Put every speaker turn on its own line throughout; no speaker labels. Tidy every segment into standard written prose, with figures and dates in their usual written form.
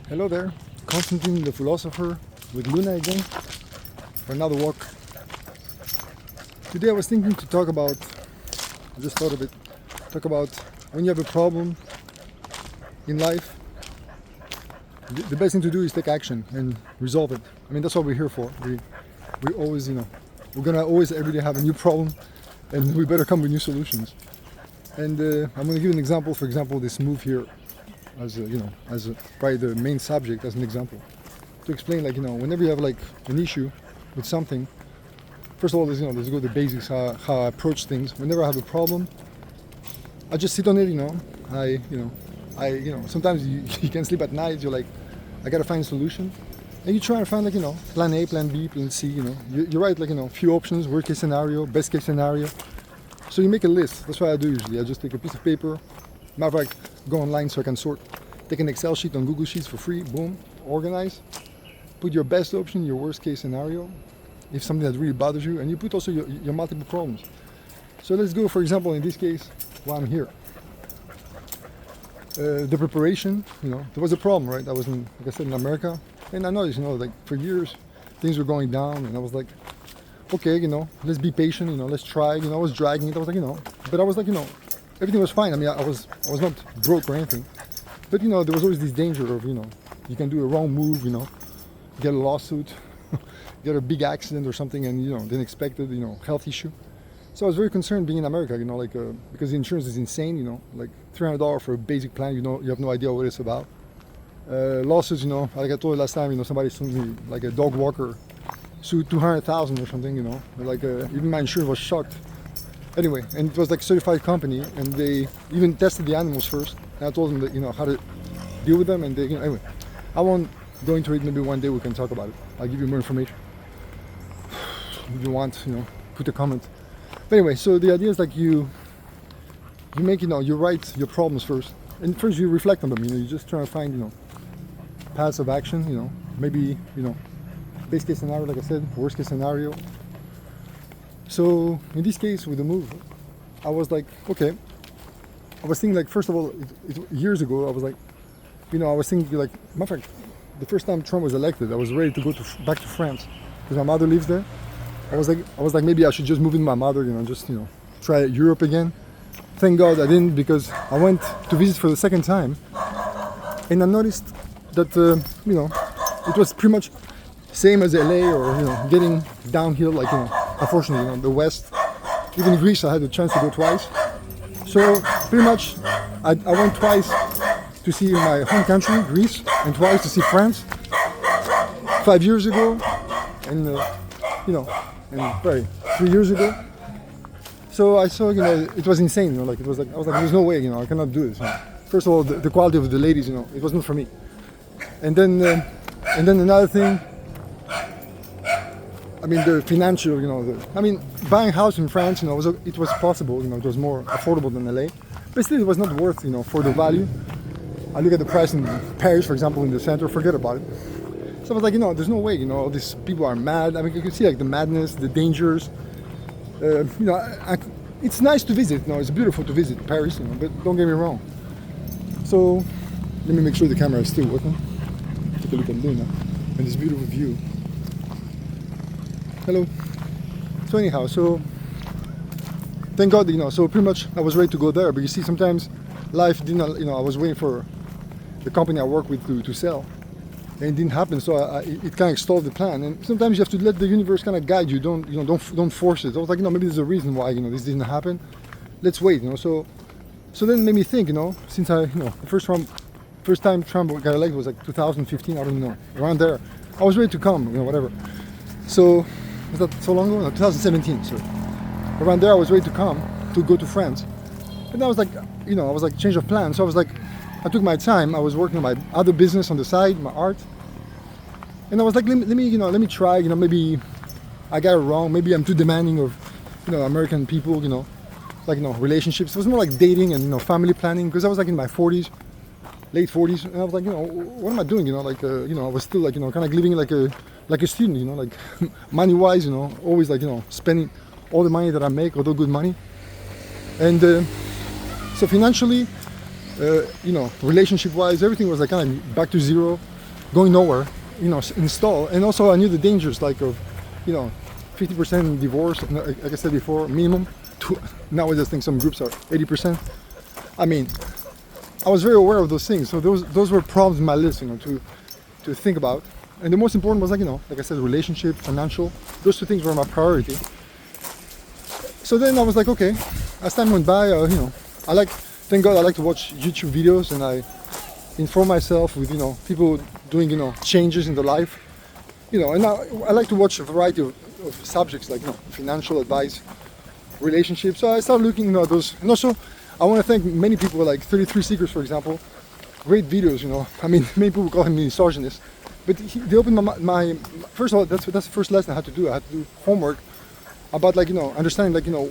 Hello there, Constantine the Philosopher with Luna again for another walk. Today I was thinking to talk about, I just thought of it, talk about when you have a problem in life, the best thing to do is take action and resolve it. I mean, that's what we're here for. We always, we're gonna always every day have a new problem and we better come with new solutions. And I'm gonna give an example, for example, this move here as probably the main subject as an example to explain, whenever you have like an issue with something, first of all, let's go to the basics, how I approach things. Whenever I have a problem, I just sit on it. Sometimes you can't sleep at night. You're like, I gotta find a solution, and you try to find plan A, plan B, plan C. You write few options, worst case scenario, best case scenario. So you make a list. That's what I do usually. I just take a piece of paper. Matter of fact, go online so I can sort. Take an Excel sheet on Google Sheets for free. Boom, organize. Put your best option, your worst case scenario, if something that really bothers you, and you put also your multiple problems. So let's go, for example, in this case, while I'm here. The preparation, there was a problem, right? I was like I said, in America, and I noticed, for years, things were going down, and I was like, okay, let's be patient, let's try. I was dragging it. I was like, but I was like, everything was fine. I mean, I was not broke or anything, but there was always this danger of, you can do a wrong move, get a lawsuit, get a big accident or something, and then expected, health issue. So I was very concerned being in America, because the insurance is insane, like $300 for a basic plan, you have no idea what it's about. Lawsuits, like I told you last time, somebody sued me, like a dog walker, sued 200,000 or something, even my insurance was shocked. Anyway, and it was like a certified company, and they even tested the animals first. And I told them that, how to deal with them, and they, anyway, I won't go into it. Maybe one day we can talk about it. I'll give you more information. If you want, put a comment. But anyway, so the idea is you make, you write your problems first, and first you reflect on them. You just try to find, paths of action. Maybe, best case scenario, like I said, worst case scenario. So in this case with the move, I was like, okay. I was thinking first of all, years ago, I was like, I was thinking matter of fact, the first time Trump was elected, I was ready to go back to France because my mother lives there. I was like, maybe I should just move in with my mother, try Europe again. Thank God I didn't, because I went to visit for the second time, and I noticed that it was pretty much same as LA, or getting downhill, unfortunately, the West. Even Greece, I had the chance to go twice. So pretty much, I went twice to see my home country, Greece, and twice to see France. 5 years ago, and and probably 3 years ago. So I saw, it was insane. I was like, there's no way, I cannot do this. First of all, the quality of the ladies, it was not for me. And then another thing. I mean, the financial, buying a house in France, it was possible, it was more affordable than LA, but still it was not worth, for the value. I look at the price in Paris, for example, in the center, forget about it. So I was like, there's no way, all these people are mad. I mean, you can see the madness, the dangers. It's nice to visit, it's beautiful to visit Paris, but don't get me wrong. So let me make sure the camera is still working. Take a look at Luna and this beautiful view. Hello. So anyhow, so thank God, so pretty much I was ready to go there, but you see, sometimes life didn't, I was waiting for the company I work with to sell, and it didn't happen, so it kind of stalled the plan. And sometimes you have to let the universe kind of guide you, don't force it. I was like, maybe there's a reason why, this didn't happen. Let's wait, so then it made me think, since I, the first time Trump got elected was 2015, I don't know, around there. I was ready to come, whatever. So, was that so long ago? No, 2017, sorry. Around there I was ready to come, to go to France. And I was like, I was like, change of plan. So I was like, I took my time. I was working on my other business on the side, my art. And I was like, let me try, maybe I got it wrong. Maybe I'm too demanding of, American people, relationships. It was more like dating and, family planning, because I was in my 40s, late 40s. And I was like, what am I doing? I was still kind of living like a student, money-wise, always spending all the money that I make, although good money. And so financially, relationship-wise, everything was kind of back to zero. going nowhere, you know, install. And also I knew the dangers, like of, you know, 50% divorce, like I said before, minimum. Nowadays I think some groups are 80%. I mean, I was very aware of those things. So those were problems in my list, you know, to think about. And the most important was, like, you know, like I said, relationship, financial. Those two things were my priority. So then I was like, okay, as time went by, you know, thank God I like to watch YouTube videos, and I inform myself with, you know, people doing, you know, changes in their life. You know, and I like to watch a variety of subjects, like, you know, financial advice, relationships. So I started looking, you know, at those. And also, I want to thank many people, like 33 Secrets, for example. Great videos, you know. I mean, many people call him misogynist, but they opened my first of all, that's the first lesson I had to do. I had to do homework about, like, you know, understanding, like, you know,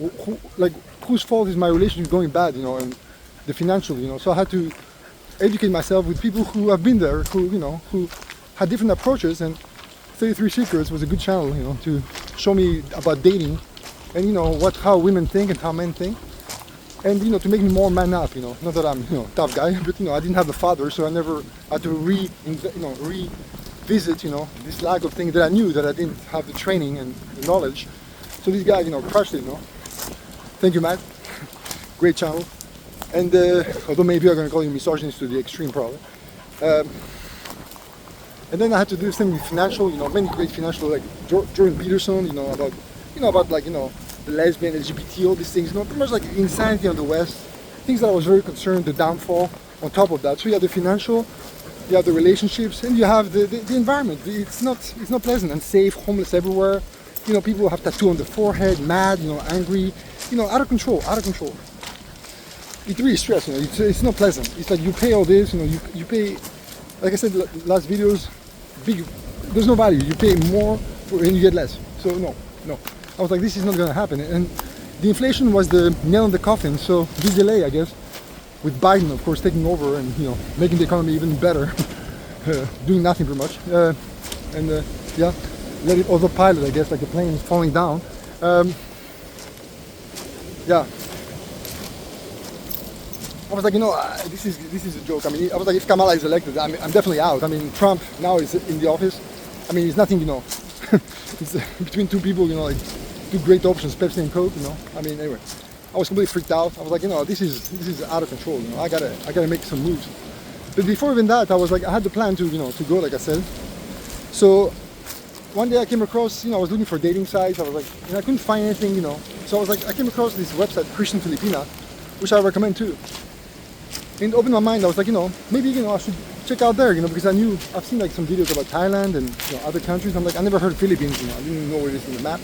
whose fault is my relationship going bad, you know, and the financial, you know. So I had to educate myself with people who have been there, who, you know, who had different approaches. And 33 Secrets was a good channel, you know, to show me about dating and, you know, how women think and how men think. And, you know, to make me more man up, you know. Not that I'm, you know, tough guy, but, you know, I didn't have a father, so I never had to revisit, you know, this lack of things that I knew, that I didn't have the training and the knowledge. So this guy, you know, crushed it, you know. Thank you, Matt. Great channel. And although maybe I'm going to call you misogynist to the extreme, probably. And then I had to do this thing with financial, you know, many great financial, like Jordan Peterson, you know, about like, you know, the lesbian, LGBT, all these things, you know, pretty much like insanity on the West, things that I was very concerned, the downfall on top of that. So you have the financial, you have the relationships, and you have the environment. It's not pleasant, unsafe, homeless everywhere. You know, people have tattoo on the forehead, mad, you know, angry, you know, out of control. It really stress, you know, it's not pleasant. It's like you pay all this, you know, you pay, like I said last videos, there's no value. You pay more and you get less. So no. I was like, this is not going to happen. And the inflation was the nail in the coffin. So this delay, I guess, with Biden, of course, taking over and, you know, making the economy even better, doing nothing pretty much. Yeah, let it autopilot, I guess, like the plane is falling down. Yeah. I was like, you know, this is a joke. I mean, I was like, if Kamala is elected, I'm definitely out. I mean, Trump now is in the office. I mean, it's nothing, you know. It's between two people, you know, like two great options, Pepsi and Coke, you know. I mean, anyway, I was completely freaked out. I was like, you know, this is out of control. You know, I gotta make some moves. But before even that, I was like, I had the plan to, you know, to go, like I said. So one day I came across, you know, I was looking for dating sites. I was like, you know, I couldn't find anything, you know. So I was like, I came across this website, Christian Filipina, which I recommend too. And it opened my mind. I was like, you know, maybe, you know, I should check out there, you know, because I've seen like some videos about Thailand and, you know, other countries. I'm like, I never heard of Philippines, you know, I didn't know where it is in the map.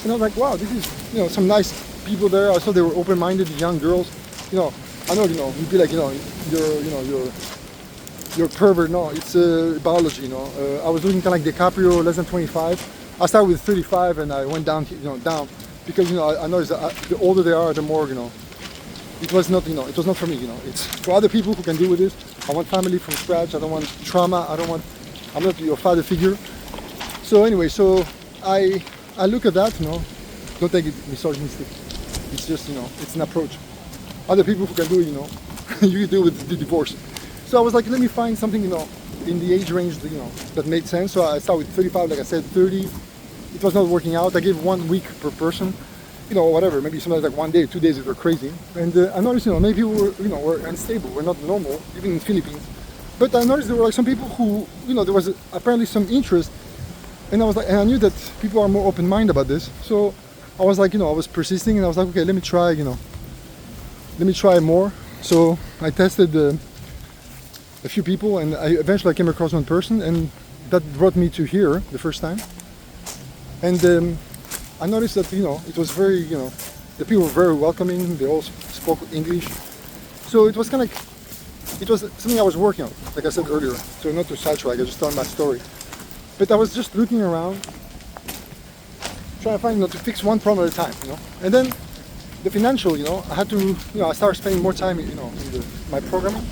And I was like, wow, this is, you know, some nice people there. I saw they were open-minded, young girls. You know, I know, you know, you'd be like, you know, you're pervert. No, it's biology, you know. I was looking kind of like DiCaprio, less than 25. I started with 35 and I went down, you know, down because, you know, I noticed that the older they are, the more, you know, it was not, you know, it was not for me, you know. It's for other people who can deal with this. I want family from scratch. I don't want trauma. I'm not your father figure. So anyway, so I look at that, you know. Don't take it misogynistic. It's just, you know, it's an approach. Other people who can do it, you know, you deal with the divorce. So I was like, let me find something, you know, in the age range that, you know, that made sense. So I started with 35, like I said, 30. It was not working out. I gave 1 week per person. You know, whatever, maybe sometimes like 1 day, 2 days if they're crazy. And I noticed, you know, many people were, you know, were unstable, were not normal, even in the Philippines. But I noticed there were like some people who, you know, there was apparently some interest. And I was like, and I knew that people are more open-minded about this. So I was like, you know, I was persisting and I was like, okay, let me try, you know, let me try more. So I tested a few people and I eventually came across one person and that brought me to here the first time. And I noticed that, you know, it was very, you know, the people were very welcoming. They all spoke English. So it was kind of like, it was something I was working on, like I said earlier. So not to sidetrack, I just telling my story. But I was just looking around, trying to find, you know, to fix one problem at a time, you know. And then the financial, you know, I had to, you know, I started spending more time, you know, in my programming.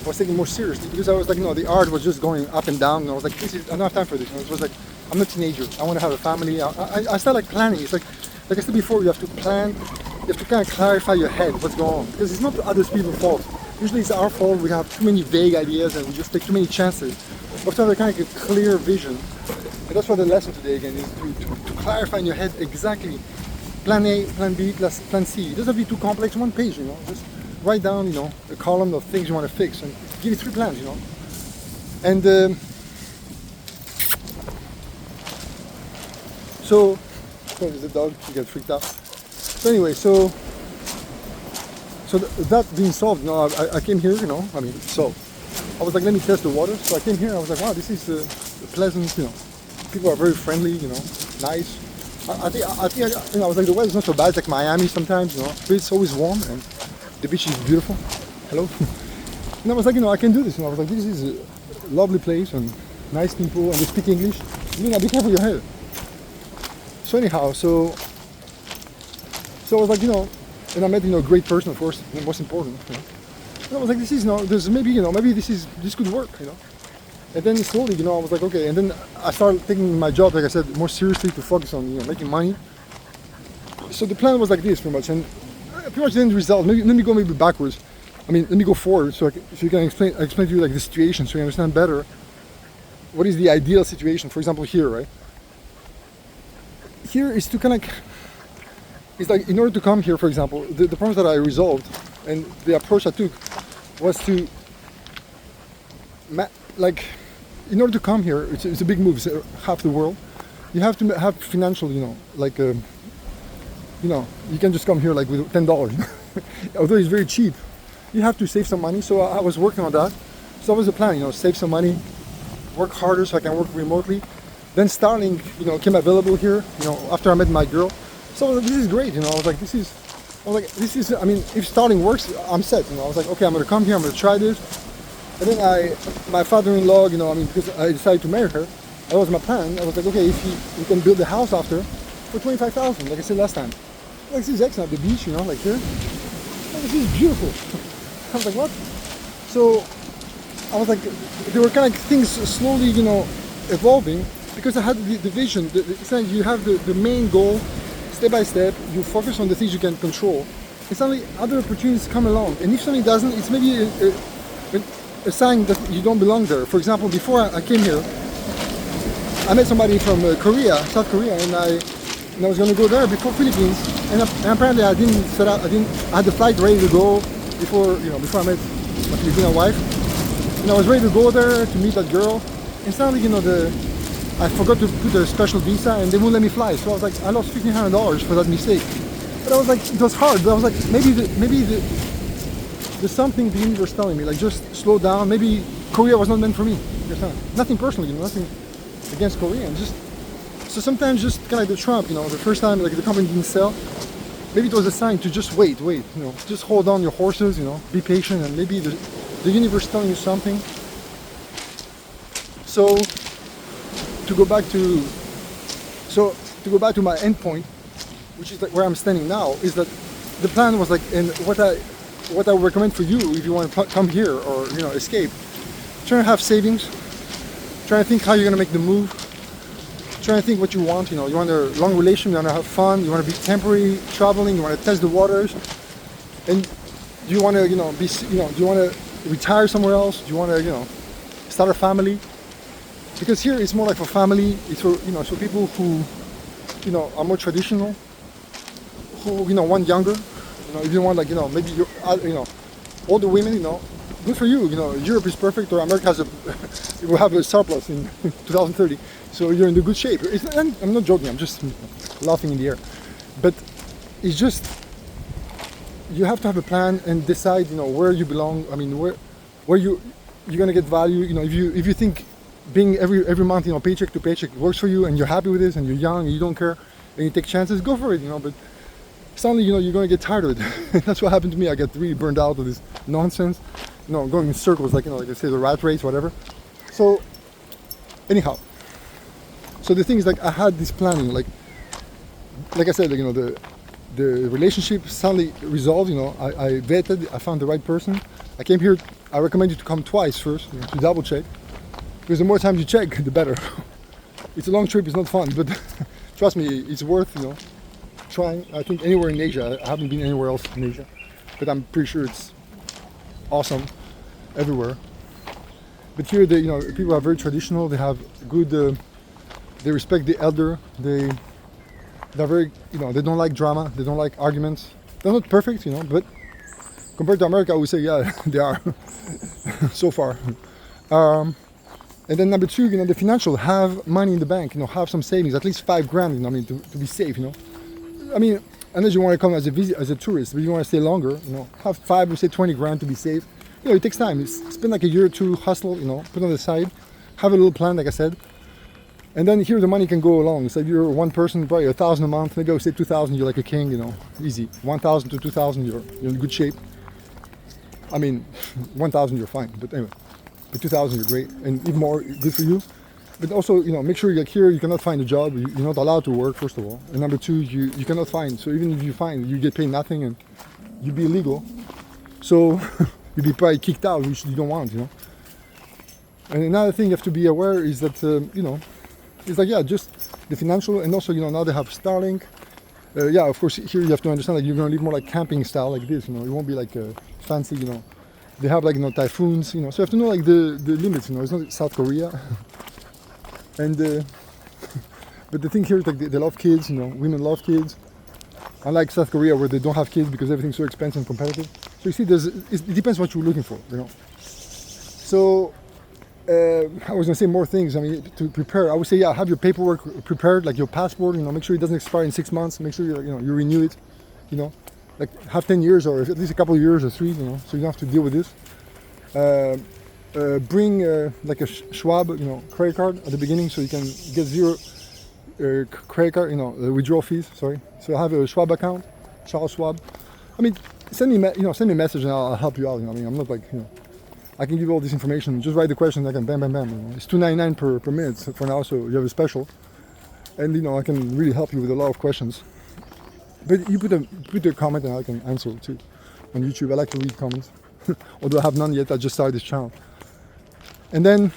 I was taking it more seriously because I was like, you know, the art was just going up and down. And I was like, I don't have time for this. You know, it was like, I'm not a teenager. I want to have a family. I started like planning. It's like I said before, you have to plan. You have to kind of clarify your head what's going on because it's not other people's fault. Usually it's our fault. We have too many vague ideas and we just take too many chances. have to have a kind of a clear vision. And that's what the lesson today again is to clarify in your head exactly plan A, plan B, plan C. It doesn't have to be too complex, one page, you know. Just write down, you know, a column of things you want to fix and give it 3 plans, you know. And so there's the dog, he gets freaked out. So anyway, so that being solved, you know, I came here, you know, I mean, so I was like, let me test the water. So I came here, I was like, wow, this is pleasant, you know. People are very friendly, you know, nice. I think, you know, I was like, the weather's not so bad. It's like Miami sometimes, you know, but it's always warm and the beach is beautiful. Hello. And I was like, you know, I can do this. And I was like, this is a lovely place and nice people and they speak English. You know, be careful your head. So anyhow, so I was like, you know, and I met, you know, a great person, of course, the most important. You know. And I was like, this is, you know, there's maybe, you know, maybe this could work, you know. And then slowly, you know, I was like, okay. And then I started taking my job, like I said, more seriously to focus on, you know, making money. So the plan was like this, pretty much, and pretty much the end result. Maybe, let me go maybe backwards. I mean, let me go forward, so you can explain to you like the situation, so you understand better what is the ideal situation. For example, here, right? Here is to kind of, it's like in order to come here, for example, the problems that I resolved and the approach I took was to, like, in order to come here, it's a big move. It's half the world. You have to have financial, you know, like, you know, you can just come here like with $10, although it's very cheap. You have to save some money. So I was working on that. So that was the plan, you know, save some money, work harder so I can work remotely. Then Starlink, you know, came available here, you know, after I met my girl. So I was like, this is great, you know. I was like, this is, I mean, if Starlink works, I'm set, you know. I was like, okay, I'm gonna come here, I'm gonna try this. And then my father-in-law, you know, I mean, because I decided to marry her, that was my plan. I was like, okay, if we can build a house after for $25,000, like I said last time. Like, this is excellent, the beach, you know, like here. Like, this is beautiful. I was like, what? So I was like, there were kind of things slowly, you know, evolving because I had the vision. It's like you have the main goal, step by step. You focus on the things you can control. And suddenly other opportunities come along. And if something doesn't, it's maybe a sign that you don't belong there. For example, before I came here, I met somebody from Korea, South Korea, and I was going to go there before Philippines. And apparently I didn't set up. I had the flight ready to go before I met my Filipino wife. And I was ready to go there to meet that girl. And suddenly, you know, I forgot to put a special visa, and they wouldn't let me fly. So I was like, I lost $1,500 for that mistake. But I was like, it was hard. But I was like, maybe there's something the universe telling me, like just slow down. Maybe Korea was not meant for me. Nothing personal, you know, nothing against Korea. So sometimes just kind of like the Trump, you know, the first time like the company didn't sell. Maybe it was a sign to just wait, you know, just hold on your horses, you know, be patient, and maybe the universe is telling you something. So to go back to my end point, which is like where I'm standing now, is that the plan was like, and what I would recommend for you if you want to come here or, you know, escape, try to have savings, try to think how you're going to make the move, try to think what you want, you know, you want a long relationship, you want to have fun, you want to be temporary traveling, you want to test the waters, and do you want to, you know, do you want to retire somewhere else, do you want to, you know, start a family? Because here it's more like for family, it's for, you know, so people who, you know, are more traditional, who, you know, want younger, you know, if you want, like, you know, maybe you're, you know, older women, you know, good for you, you know, Europe is perfect, or America has it will have a surplus in 2030, so you're in the good shape. I'm not joking, I'm just laughing in the air, but it's just, you have to have a plan and decide, you know, where you belong. I mean, where you're gonna get value, you know, if you think being every month, you know, paycheck to paycheck works for you, and you're happy with this, and you're young, and you don't care, and you take chances, go for it, you know. But suddenly, you know, you're gonna get tired of it. That's what happened to me. I got really burned out of this nonsense, you know, going in circles, like, you know, like I say, the rat race, whatever. So anyhow, so the thing is, like, I had this planning, like I said, like, you know, the relationship suddenly resolved, you know, I vetted, I found the right person. I came here, I recommend you to come twice first, you know, to double check. Because the more times you check, the better. It's a long trip, it's not fun, but trust me, it's worth, you know, trying. I think anywhere in Asia, I haven't been anywhere else in Asia, but I'm pretty sure it's awesome everywhere. But here, they, people are very traditional. They have good. They respect the elder. They're very, they don't like drama. They don't like arguments. They're not perfect, but compared to America, I would say, yeah, they are so far. And then number two, the financial, have money in the bank, have some savings, at least $5,000, to be safe, unless you want to come as a tourist, but you want to stay longer, have 5 or say 20 grand to be safe. It takes time. Spend like a year or two, hustle, put on the side, have a little plan, like I said. And then here the money can go along. So if you're one person, probably 1,000 a month, maybe I would say 2,000, you're like a king, easy. 1,000 to 2,000, you're in good shape. 1,000 you're fine, but anyway. But 2,000 you're great, and even more good for you. But also, make sure here you cannot find a job. You're not allowed to work, first of all. And number two, you cannot find. So even if you find, you get paid nothing, and you'd be illegal. So you'd be probably kicked out, which you don't want, And another thing you have to be aware is that, it's like, just the financial, and also, now they have Starlink. Of course, here you have to understand, you're going to live more like camping style, like this, It won't be like fancy, They have typhoons, so you have to know the limits, It's not South Korea. And but the thing here is they love kids, women love kids. Unlike South Korea where they don't have kids because everything's so expensive and competitive. So you see, it depends what you're looking for, So I was gonna say more things. To prepare, I would say, have your paperwork prepared, like your passport. Make sure it doesn't expire in 6 months. Make sure you renew it. Like have 10 years or at least a couple of years or 3. So you don't have to deal with this. Bring like a Schwab, credit card at the beginning, so you can get zero credit card, withdrawal fees. Sorry. So I have a Schwab account, Charles Schwab. Send me, send me a message and I'll help you out. I'm not like, I can give you all this information. Just write the questions. I can bam, bam, bam. It's $2.99 per minute for now, so you have a special, and I can really help you with a lot of questions. But you put a comment and I can answer it too on YouTube. I like to read comments, although I have none yet. I just started this channel. And then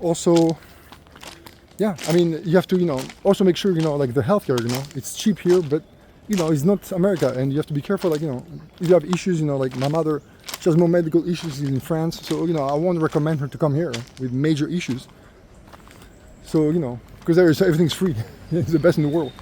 also, you have to, also make sure, like the healthcare, it's cheap here, but, it's not America, and you have to be careful, if you have issues, like my mother, she has more medical issues in France, so, I won't recommend her to come here with major issues. So, because everything's free, it's the best in the world.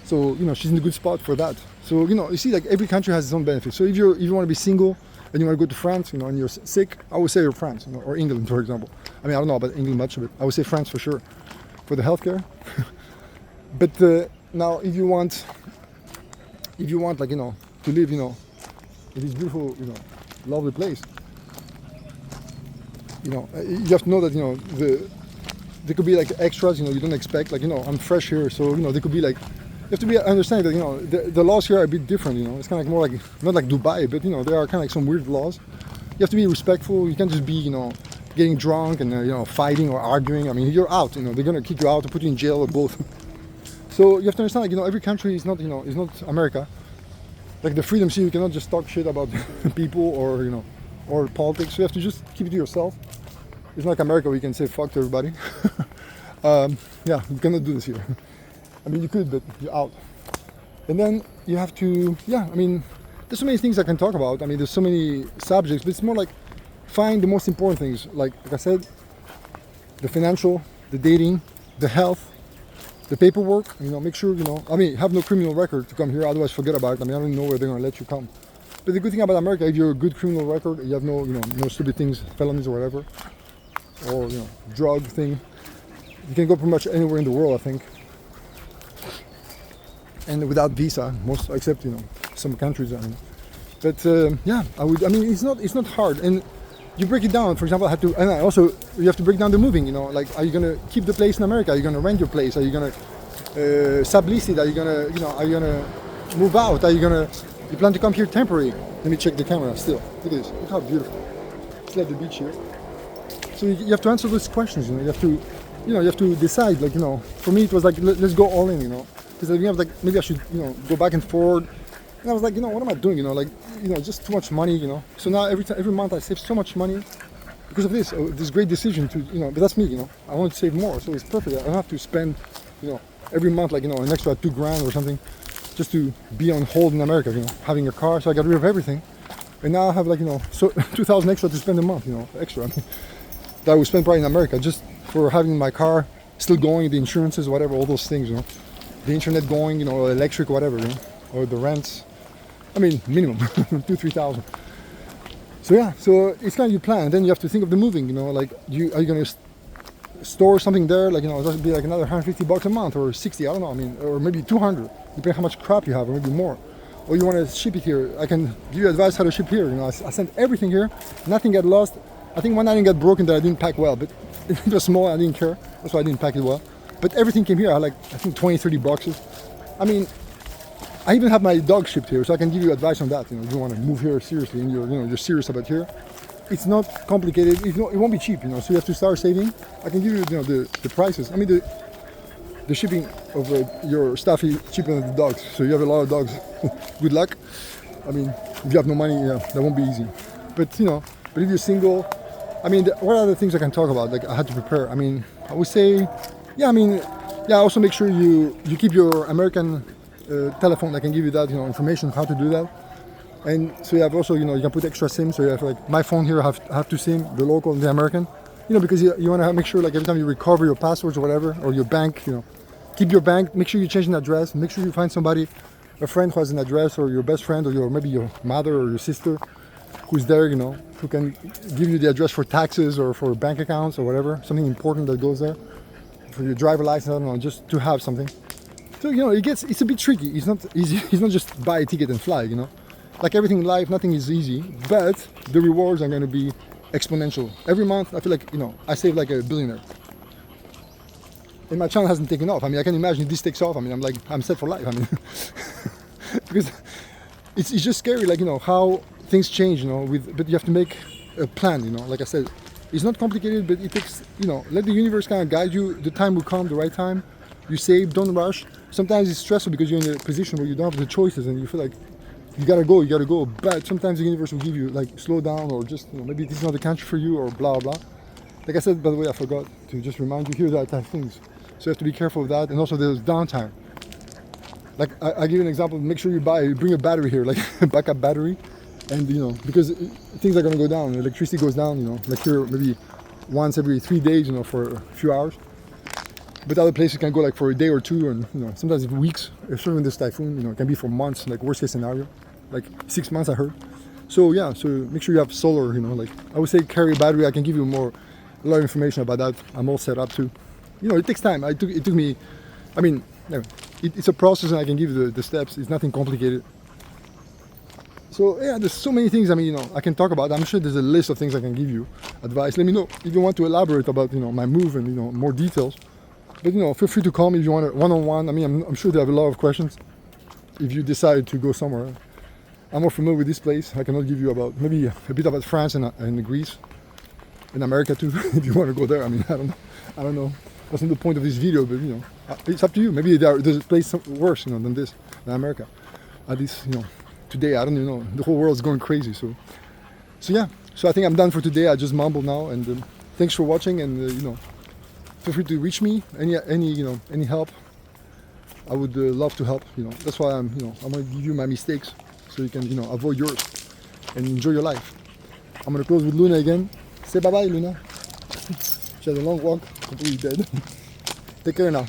So, she's in a good spot for that. So, you see, every country has its own benefits. So if you want to be single and you want to go to France, and you're sick, I would say France, or England, for example. I don't know about England much, but I would say France for sure, for the healthcare. But now, if you want, to live, in this beautiful, lovely place, you have to know that, there could be extras, you don't expect, I'm fresh here, so, there could be you have to understand that the laws here are a bit different. It's kind of more like not like Dubai, but there are kind of some weird laws. You have to be respectful. You can't just be getting drunk and fighting or arguing. You're out. They're gonna kick you out or put you in jail or both. So you have to understand every country is not is not America. Like the freedom scene, you cannot just talk shit about people or politics. You have to just keep it to yourself. It's not like America where you can say fuck to everybody. You cannot do this here. You could, but you're out. And then you have to, there's so many things I can talk about. There's so many subjects, but it's more like find the most important things. Like I said, the financial, the dating, the health, the paperwork. Make sure, have no criminal record to come here. Otherwise, forget about it. I don't know where they're gonna let you come. But the good thing about America, if you're a good criminal record, you have no, no stupid things, felonies or whatever, or drug thing, you can go pretty much anywhere in the world, I think. And without visa, most except some countries. But I would. It's not hard. And you break it down. For example, you have to break down the moving. Are you gonna keep the place in America? Are you gonna rent your place? Are you gonna sublease it? Are you gonna move out? You plan to come here temporary? Let me check the camera. Still, look at this. Look how beautiful. It's like the beach here. So you have to answer those questions. You have to decide. For me, it was let's go all in. Because maybe I should, go back and forward. And I was like, what am I doing? Just too much money, So now every month I save so much money because of this great decision to, but that's me, I want to save more, so it's perfect. I don't have to spend, every month an extra $2,000 or something just to be on hold in America, having a car. So I got rid of everything, and now I have so 2,000 extra to spend a month, extra. that I would spend probably in America just for having my car still going, the insurances, whatever, all those things, you know, the internet going, you know, electric, whatever, you know, or the rents. I mean, minimum 2,000-3,000. So yeah, so it's kind of your plan. And then you have to think of the moving, you know, like are you gonna store something there, like, you know, that'd be like another $150 a month or 60, I don't know, I mean, or maybe 200, depending how much crap you have, or maybe more. Or you want to ship it here, I can give you advice how to ship here. You know, I sent everything here, nothing got lost. I think one item got broken that I didn't pack well, but it was small, I didn't care, that's why I didn't pack it well. But everything came here. I had like, I think 20-30 boxes. I mean, I even have my dog shipped here, so I can give you advice on that. You know, if you want to move here seriously and you're serious about here, it's not complicated. It won't be cheap, you know. So you have to start saving. I can give you, you know, the prices. I mean, the shipping of your stuff is cheaper than the dogs. So you have a lot of dogs. Good luck. I mean, if you have no money, yeah, that won't be easy. But you know, but if you're single, I mean, what are the things I can talk about? Like I had to prepare. I mean, I would say, yeah. I mean, yeah. Also make sure you keep your American telephone that can give you that, you know, information how to do that. And so you have also, you know, you can put extra SIM. So you have like my phone here, I have two SIM, the local and the American. You know, because you want to make sure like every time you recover your passwords or whatever, or your bank, you know, keep your bank. Make sure you change an address. Make sure you find somebody, a friend who has an address, or your best friend, or maybe your mother or your sister, who's there, you know, who can give you the address for taxes or for bank accounts or whatever, something important that goes there, for your driver license, I don't know, just to have something. So, you know, it's a bit tricky. It's not easy. It's not just buy a ticket and fly, you know. Like everything in life, nothing is easy, but the rewards are going to be exponential. Every month, I feel like, you know, I save like a billionaire. And my channel hasn't taken off. I mean, I can imagine if this takes off. I mean, I'm set for life. I mean, because it's just scary, like, you know, how things change, you know, but you have to make a plan, you know. Like I said, it's not complicated, but it takes, you know, let the universe kind of guide you. The time will come, the right time. You save, don't rush. Sometimes it's stressful because you're in a position where you don't have the choices and you feel like you gotta go. But sometimes the universe will give you like slow down, or just, you know, maybe this is not the country for you, or blah blah. Like I said, by the way, I forgot to just remind you here that type of things. So you have to be careful of that, and also there's downtime. Like I give you an example. Make sure you bring a battery here, like a backup battery, and you know, because things are gonna go down. Electricity goes down, you know, like here maybe once every 3 days, you know, for a few hours. But other places can go like for a day or two, and you know, sometimes weeks. Especially in this typhoon, you know, it can be for months. Like worst case scenario, like 6 months I heard. So yeah, so make sure you have solar. You know, like I would say carry a battery. I can give you a lot of information about that. I'm all set up too. You know, it takes time. It took me. I mean, it's a process, and I can give you the steps. It's nothing complicated. So yeah, there's so many things. I mean, you know, I can talk about. I'm sure there's a list of things I can give you advice. Let me know if you want to elaborate about, you know, my move and, you know, more details. But you know, feel free to call me if you want a one-on-one. I mean, I'm sure they have a lot of questions. If you decide to go somewhere, I'm more familiar with this place. I cannot give you about maybe a bit about France and Greece, and America too. If you want to go there, I mean, I don't know. That's not the point of this video, but you know, it's up to you. Maybe there's a place worse, you know, than America. At least, you know, today I don't even know. The whole world's going crazy. So yeah. So I think I'm done for today. I just mumbled now, and thanks for watching. And you know, feel free to reach me. Any help. I would love to help. You know, that's why I'm gonna give you my mistakes, so you can, you know, avoid yours and enjoy your life. I'm gonna close with Luna again. Say bye bye, Luna. She had a long walk, completely dead. Take care now.